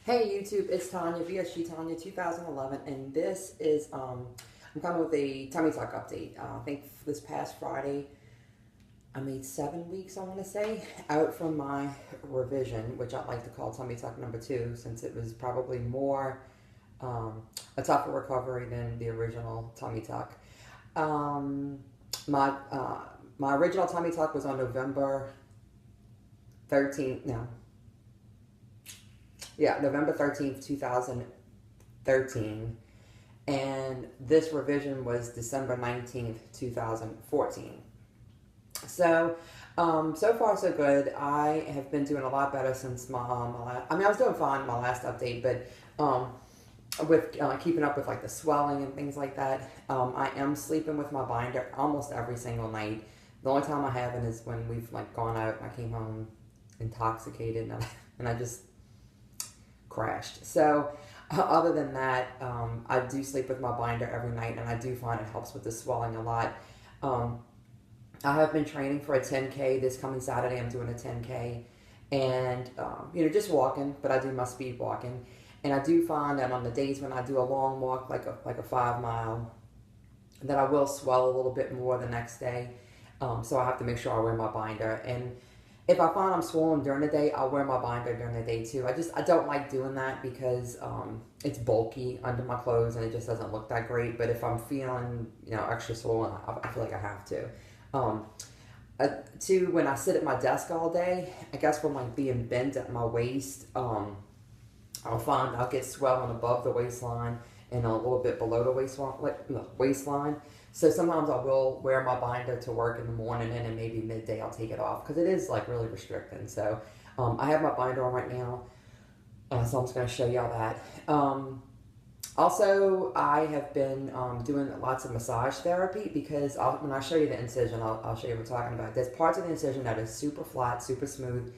Hey YouTube, it's Tanya, VSG Tanya 2011, and this is, I'm coming with a tummy tuck update. I think this past Friday, I made 7 weeks, I want to say, out from my revision, which I like to call tummy tuck number 2, since it was probably more a tougher recovery than the original tummy tuck. Um, my original tummy tuck was on November 13th, no, yeah, November 13th, 2013. And this revision was December 19th, 2014. So, so far so good. I have been doing a lot better since my last, I mean, I was doing fine in my last update, but with keeping up with like the swelling and things like that, I am sleeping with my binder almost every single night. The only time I haven't is when we've like gone out and I came home intoxicated and I just crashed. So other than that, I do sleep with my binder every night, and I do find it helps with the swelling a lot. Um, I have been training for a 10K this coming Saturday. I'm doing a 10K, and just walking, but I do my speed walking, and I do find that on the days when I do a long walk, like a 5 mile, that I will swell a little bit more the next day. So I have to make sure I wear my binder. And if I find I'm swollen during the day, I'll wear my binder during the day too. I don't like doing that because it's bulky under my clothes and it just doesn't look that great. But if I'm feeling extra swollen, I feel like I have to. Um, Two, when I sit at my desk all day, I guess from like being bent at my waist, I'll find I'll get swelling above the waistline and a little bit below the waistline. So sometimes I will wear my binder to work in the morning, and then maybe midday I'll take it off because it is like really restricting. So I have my binder on right now, so I'm just going to show y'all that. Also, I have been doing lots of massage therapy because when I show you the incision, I'll show you what I'm talking about. There's parts of the incision that is super flat, super smooth,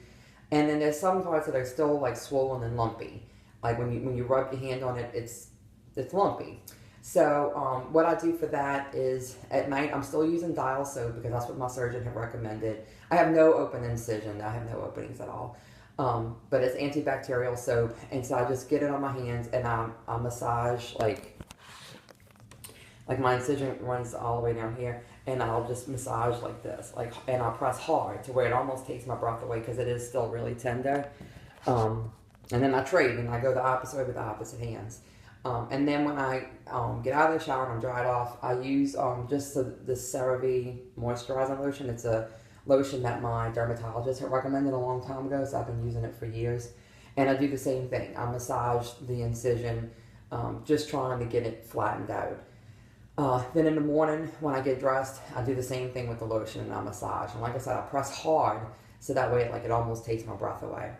and then there's some parts that are still like swollen and lumpy. Like when you rub your hand on it, it's lumpy. So what I do for that is at night I'm still using dial soap because that's what my surgeon had recommended. I have no open incision. I have no openings at all. But it's antibacterial soap, and so I just get it on my hands and I massage like my incision runs all the way down here, and I'll just massage like this, and I'll press hard to where it almost takes my breath away because it is still really tender. And then I trade and I go the opposite way with the opposite hands. And then when I get out of the shower and I'm dried off, I use just the CeraVe moisturizing lotion. It's a lotion that my dermatologist had recommended a long time ago, so I've been using it for years. And I do the same thing. I massage the incision, just trying to get it flattened out. Then in the morning when I get dressed, I do the same thing with the lotion and I massage. And like I said, I press hard so that way it almost takes my breath away.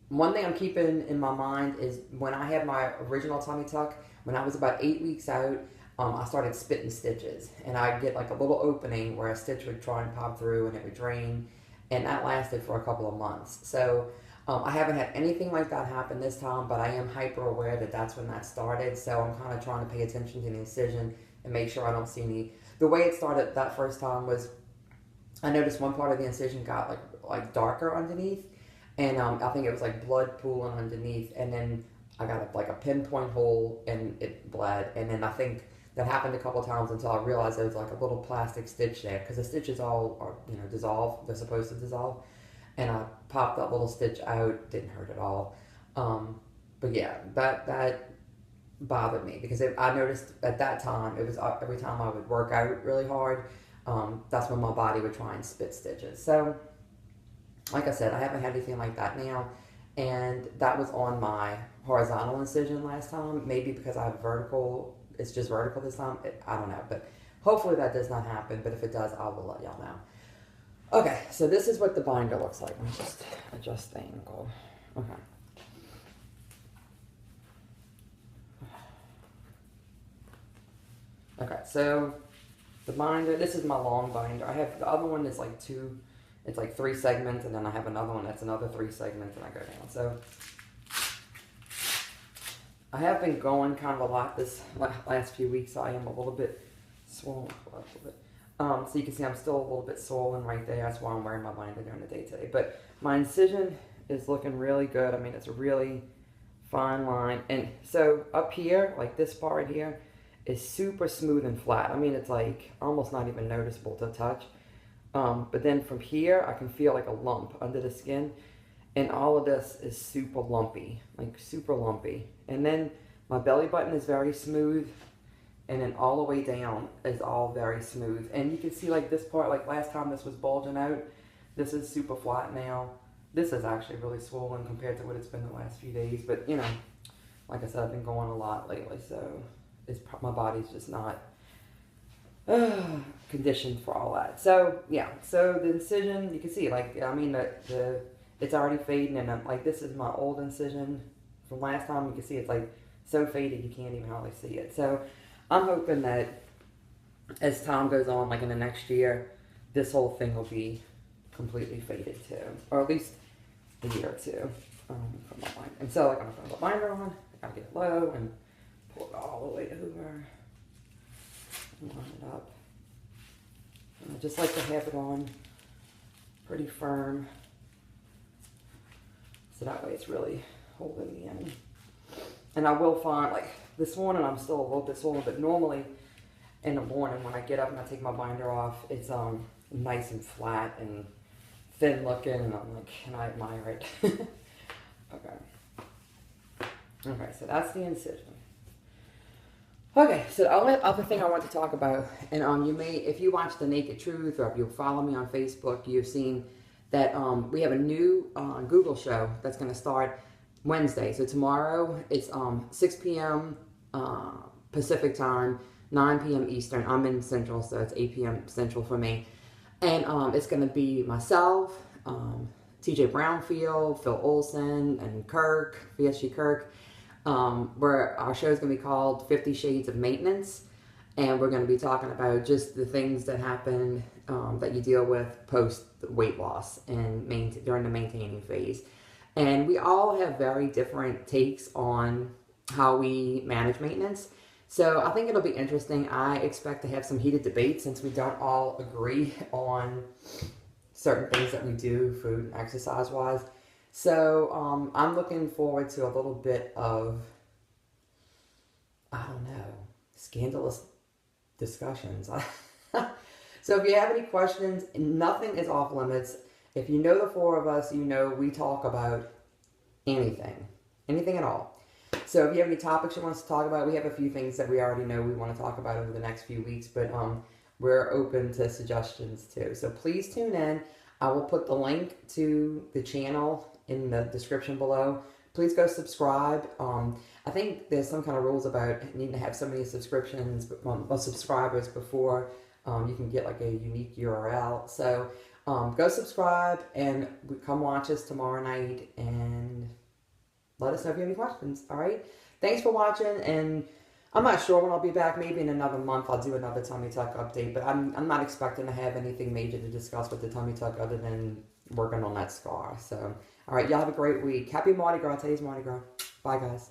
One thing I'm keeping in my mind is when I had my original tummy tuck, when I was about 8 weeks out, I started spitting stitches. And I'd get like a little opening where a stitch would try and pop through and it would drain. And that lasted for a couple of months. So I haven't had anything like that happen this time, but I am hyper aware that that's when that started. So I'm kind of trying to pay attention to the incision and make sure I don't see any. The way it started that first time was I noticed one part of the incision got like darker underneath. And I think it was like blood pooling underneath, and then I got like a pinpoint hole and it bled. And then I think that happened a couple of times until I realized there was like a little plastic stitch there because the stitches all are dissolve. They're supposed to dissolve, and I popped that little stitch out. Didn't hurt at all. But yeah, that bothered me because I noticed at that time it was every time I would work out really hard. That's when my body would try and spit stitches. So like I said, I haven't had anything like that now, and that was on my horizontal incision last time. Maybe because I have vertical, it's just vertical this time. I don't know, but hopefully that does not happen. But if it does, I will let y'all know. Okay, so this is what the binder looks like. Let me just adjust the angle. Okay. Okay, so the binder, this is my long binder. I have the other one is like it's like 3 segments, and then I have another one that's another 3 segments, and I go down. So I have been going kind of a lot this last few weeks, so I am a little bit swollen. So you can see I'm still a little bit swollen right there. That's why I'm wearing my binder during the day today. But my incision is looking really good. I mean, it's a really fine line. And so up here, like this part here, is super smooth and flat. I mean, it's like almost not even noticeable to touch. But then from here, I can feel like a lump under the skin. And all of this is super lumpy, like super lumpy. And then my belly button is very smooth. And then all the way down is all very smooth. And you can see like this part, like last time this was bulging out. This is super flat now. This is actually really swollen compared to what it's been the last few days. But, you know, like I said, I've been going a lot lately. So my body's just not conditioned for all that. So, yeah. So the incision, you can see, like, I mean, it's already fading. And like, this is my old incision from last time. You can see it's like so faded you can't even hardly see it. So I'm hoping that as time goes on, like in the next year, this whole thing will be completely faded too, or at least a year or two. And so, like, I'm gonna put the binder on. I gotta get it low and pull it all the way over. And line it up. And I just like to have it on pretty firm, so that way it's really holding me in. And I will find, like, this morning I'm still a little bit swollen, but normally in the morning when I get up and I take my binder off, it's nice and flat and thin looking, and I'm like, can I admire it? Okay, so that's the incision. Okay, so the only other thing I want to talk about, and you may, if you watch The Naked Truth, or if you follow me on Facebook, you've seen that we have a new Google show that's going to start Wednesday. So tomorrow it's 6 p.m. Pacific time, 9 p.m. Eastern. I'm in Central, so it's 8 p.m. Central for me. And it's going to be myself, TJ Brownfield, Phil Olson, and Kirk, VSG Kirk, where our show is going to be called 50 Shades of Maintenance. And we're going to be talking about just the things that happen that you deal with post weight loss and during the maintaining phase. And we all have very different takes on how we manage maintenance. So I think it'll be interesting. I expect to have some heated debates since we don't all agree on certain things that we do, food and exercise-wise. So I'm looking forward to a little bit of, I don't know, scandalous discussions. So if you have any questions, nothing is off limits. If you know the four of us, you know we talk about anything at all. So if you have any topics you want us to talk about, we have a few things that we already know we want to talk about over the next few weeks, but we're open to suggestions too. So please tune in. I will put the link to the channel in the description below. Please go subscribe. I think there's some kind of rules about needing to have so many subscriptions or subscribers before you can get like a unique URL. So go subscribe and come watch us tomorrow night and let us know if you have any questions. All right. Thanks for watching. And I'm not sure when I'll be back. Maybe in another month I'll do another tummy tuck update. But I'm not expecting to have anything major to discuss with the tummy tuck other than working on that scar. So, all right. Y'all have a great week. Happy Mardi Gras. Today's Mardi Gras. Bye, guys.